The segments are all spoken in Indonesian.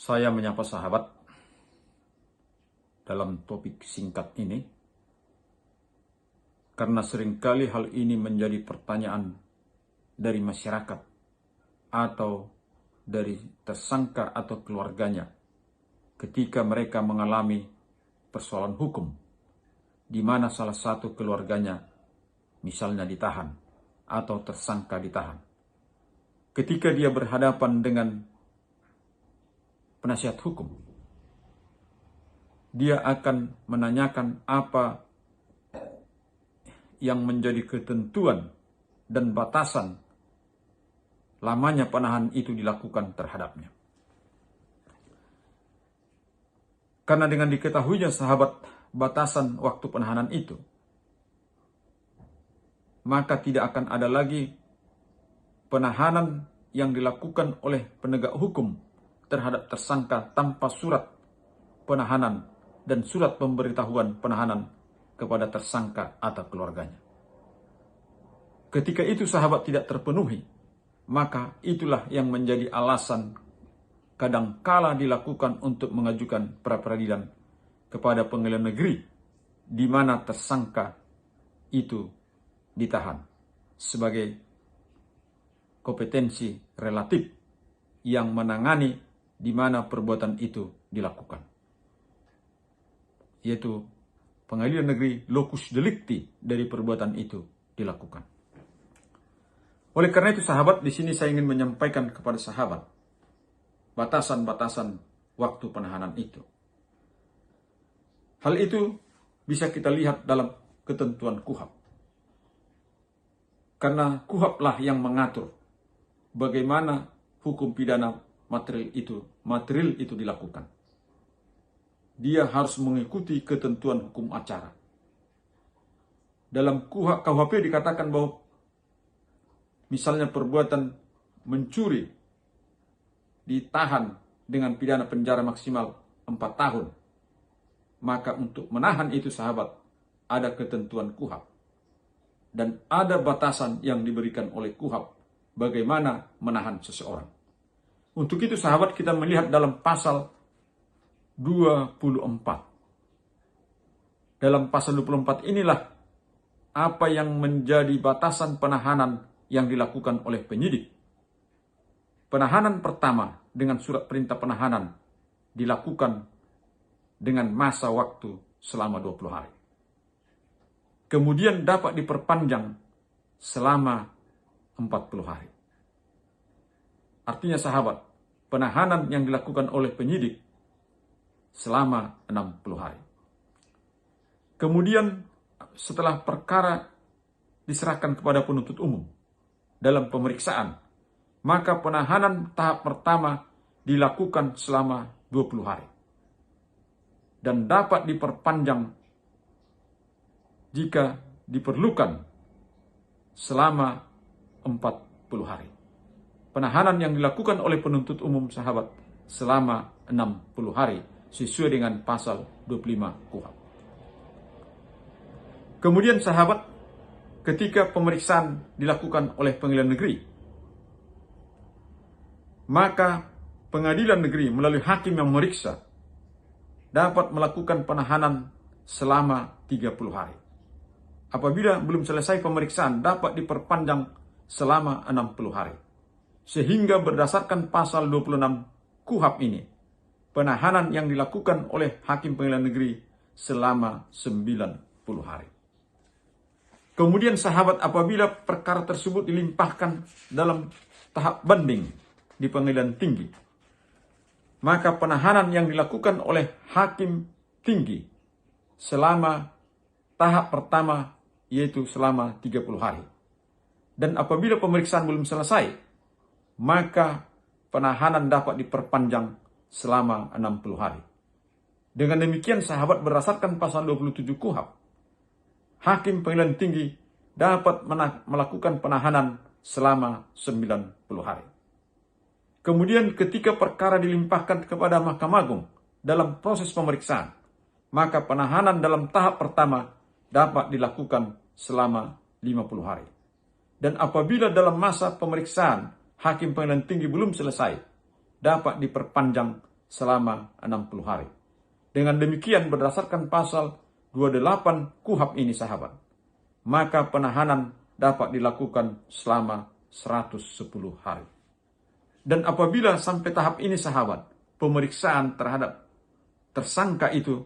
Saya menyapa sahabat dalam topik singkat ini karena seringkali hal ini menjadi pertanyaan dari masyarakat atau dari tersangka atau keluarganya ketika mereka mengalami persoalan hukum di mana salah satu keluarganya misalnya ditahan atau tersangka ditahan. Ketika dia berhadapan dengan penasihat hukum, dia akan menanyakan apa yang menjadi ketentuan dan batasan lamanya penahanan itu dilakukan terhadapnya. Karena dengan diketahuinya sahabat batasan waktu penahanan itu, maka tidak akan ada lagi penahanan yang dilakukan oleh penegak hukum terhadap tersangka tanpa surat penahanan dan surat pemberitahuan penahanan kepada tersangka atau keluarganya. Ketika itu sahabat tidak terpenuhi, maka itulah yang menjadi alasan kadangkala dilakukan untuk mengajukan pra-peradilan kepada pengadilan negeri di mana tersangka itu ditahan sebagai kompetensi relatif yang menangani di mana perbuatan itu dilakukan, yaitu pengadilan negeri locus delicti dari perbuatan itu dilakukan. Oleh karena itu sahabat, di sini saya ingin menyampaikan kepada sahabat batasan-batasan waktu penahanan itu. Hal itu bisa kita lihat dalam ketentuan KUHP. Karena KUHP lah yang mengatur bagaimana hukum pidana material itu dilakukan. Dia harus mengikuti ketentuan hukum acara. Dalam KUHP dikatakan bahwa misalnya perbuatan mencuri ditahan dengan pidana penjara maksimal 4 tahun. Maka untuk menahan itu sahabat, ada ketentuan KUHP. Dan ada batasan yang diberikan oleh KUHP bagaimana menahan seseorang. Untuk itu sahabat, kita melihat dalam pasal 24. Dalam pasal 24 inilah apa yang menjadi batasan penahanan yang dilakukan oleh penyidik. Penahanan pertama dengan surat perintah penahanan dilakukan dengan masa waktu selama 20 hari. Kemudian dapat diperpanjang selama 40 hari. Artinya sahabat, penahanan yang dilakukan oleh penyidik selama 60 hari. Kemudian setelah perkara diserahkan kepada penuntut umum dalam pemeriksaan, maka penahanan tahap pertama dilakukan selama 20 hari. Dan dapat diperpanjang jika diperlukan selama 40 hari. Penahanan yang dilakukan oleh penuntut umum sahabat selama 60 hari sesuai dengan pasal 25 KUHP. Kemudian sahabat, ketika pemeriksaan dilakukan oleh pengadilan negeri, maka pengadilan negeri melalui hakim yang memeriksa dapat melakukan penahanan selama 30 hari. Apabila belum selesai pemeriksaan, dapat diperpanjang selama 60 hari. Sehingga berdasarkan pasal 26 KUHP ini, penahanan yang dilakukan oleh hakim pengadilan negeri selama 90 hari. Kemudian sahabat, apabila perkara tersebut dilimpahkan dalam tahap banding di pengadilan tinggi, maka penahanan yang dilakukan oleh hakim tinggi selama tahap pertama yaitu selama 30 hari. Dan apabila pemeriksaan belum selesai, maka penahanan dapat diperpanjang selama 60 hari. Dengan demikian sahabat, berdasarkan pasal 27 KUHP, hakim pengadilan tinggi dapat melakukan penahanan selama 90 hari. Kemudian ketika perkara dilimpahkan kepada Mahkamah Agung dalam proses pemeriksaan, maka penahanan dalam tahap pertama dapat dilakukan selama 50 hari. Dan apabila dalam masa pemeriksaan hakim pengadilan tinggi belum selesai, dapat diperpanjang selama 60 hari. Dengan demikian berdasarkan pasal 28 KUHP ini sahabat, maka penahanan dapat dilakukan selama 110 hari. Dan apabila sampai tahap ini sahabat, pemeriksaan terhadap tersangka itu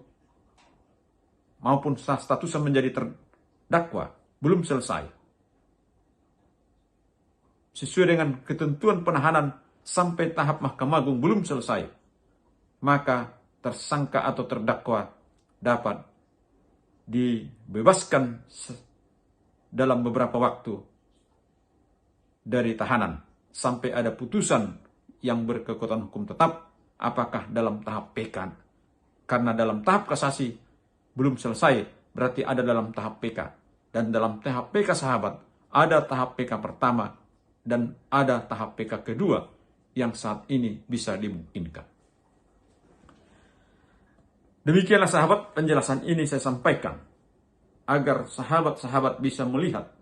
maupun statusnya menjadi terdakwa belum selesai, sesuai dengan ketentuan penahanan sampai tahap Mahkamah Agung belum selesai, maka tersangka atau terdakwa dapat dibebaskan dalam beberapa waktu dari tahanan sampai ada putusan yang berkekuatan hukum tetap, apakah dalam tahap PK. Karena dalam tahap kasasi belum selesai, berarti ada dalam tahap PK. Dan dalam tahap PK sahabat, ada tahap PK pertama dan ada tahap PK kedua yang saat ini bisa dimungkinkan. Demikianlah sahabat, penjelasan ini saya sampaikan agar sahabat-sahabat bisa melihat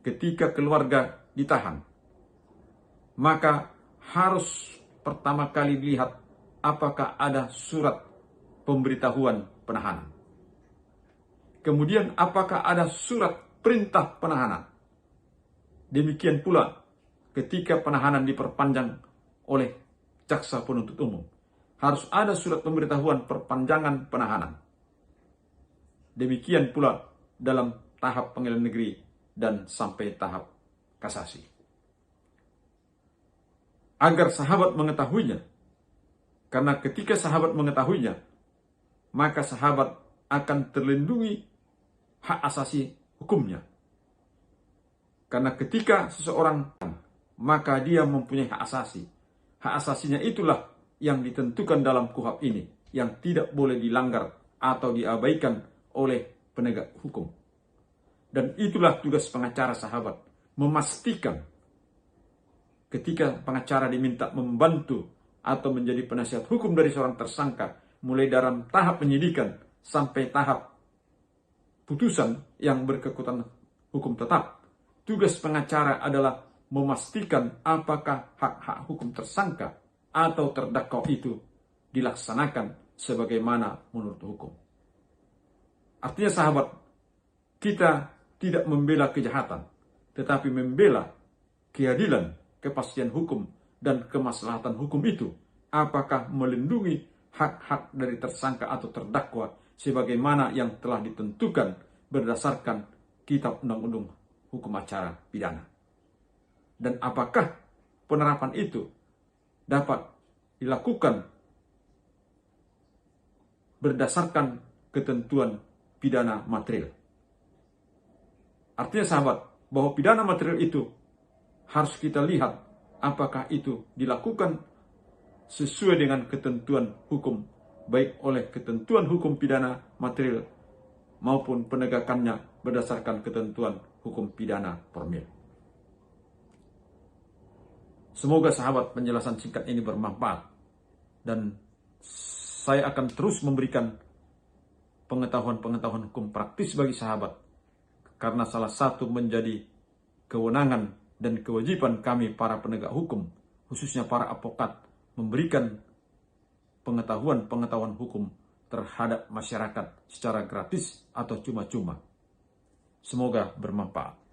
ketika keluarga ditahan, maka harus pertama kali dilihat apakah ada surat pemberitahuan penahanan. Kemudian apakah ada surat perintah penahanan. Demikian pula ketika penahanan diperpanjang oleh jaksa penuntut umum, harus ada surat pemberitahuan perpanjangan penahanan. Demikian pula dalam tahap pengadilan negeri dan sampai tahap kasasi. Agar sahabat mengetahuinya, karena ketika sahabat mengetahuinya, maka sahabat akan terlindungi hak asasi hukumnya. Karena ketika seseorang, maka dia mempunyai hak asasi. Hak asasinya itulah yang ditentukan dalam KUHP ini, yang tidak boleh dilanggar atau diabaikan oleh penegak hukum. Dan itulah tugas pengacara sahabat, memastikan ketika pengacara diminta membantu atau menjadi penasihat hukum dari seorang tersangka, mulai dalam tahap penyidikan sampai tahap putusan yang berkekuatan hukum tetap, tugas pengacara adalah memastikan apakah hak-hak hukum tersangka atau terdakwa itu dilaksanakan sebagaimana menurut hukum. Artinya sahabat, kita tidak membela kejahatan, tetapi membela keadilan, kepastian hukum, dan kemaslahatan hukum itu. Apakah melindungi hak-hak dari tersangka atau terdakwa sebagaimana yang telah ditentukan berdasarkan Kitab Undang-Undang Hukum Acara Pidana. Dan apakah penerapan itu dapat dilakukan berdasarkan ketentuan pidana material. Artinya sahabat, bahwa pidana material itu harus kita lihat apakah itu dilakukan sesuai dengan ketentuan hukum, baik oleh ketentuan hukum pidana material maupun penegakannya berdasarkan ketentuan hukum pidana formil. Semoga sahabat penjelasan singkat ini bermanfaat, dan saya akan terus memberikan pengetahuan-pengetahuan hukum praktis bagi sahabat, karena salah satu menjadi kewenangan dan kewajiban kami para penegak hukum, khususnya para advokat, memberikan pengetahuan-pengetahuan hukum terhadap masyarakat secara gratis atau cuma-cuma. Semoga bermanfaat.